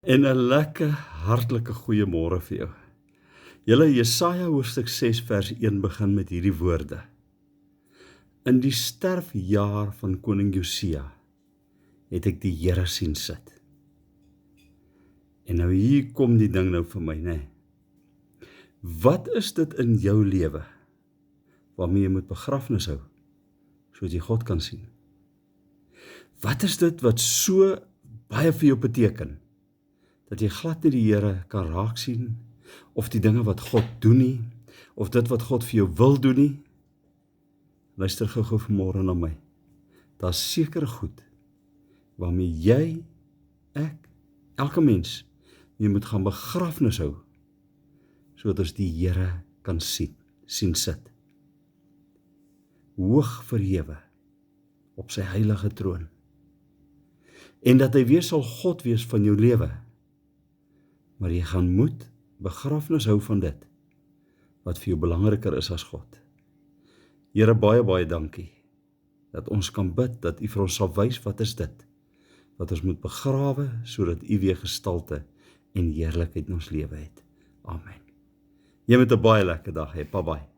En 'n lekker hartlike goeiemôre vir jou. Julle Jesaja hoofstuk 6 vers 1 begin met hierdie woorde. In die sterfjaar van koning Josia het ek die Here sien sit. En nou hier kom die ding nou vir my, né? Wat is dit in jou lewe waarmee jy moet begrafnis hou, sodat jy God kan sien? Wat is dit wat so baie vir jou beteken, dat jy glad nie die Here kan raak sien, of die dinge wat God doen nie, of dit wat God vir jou wil doen nie? Luister gou vanmôre na my. Daar's sekere goed waarmee jy, ek, elke mens, jy moet gaan begrafnis hou, sodat ons die Here kan sien sit. Hoog verhewe op sy heilige troon. En dat hy weer sal God wees van jou lewe. Maar jy gaan moet begrafnis hou van dit wat vir jou belangriker is as God. Here, baie dankie dat ons kan bid, dat U vir ons sal wys wat is dit wat ons moet begrawe, sodat U weer gestalte en heerlikheid in ons lewe het. Amen. Jy moet 'n baie lekker dag hê. Bye bye.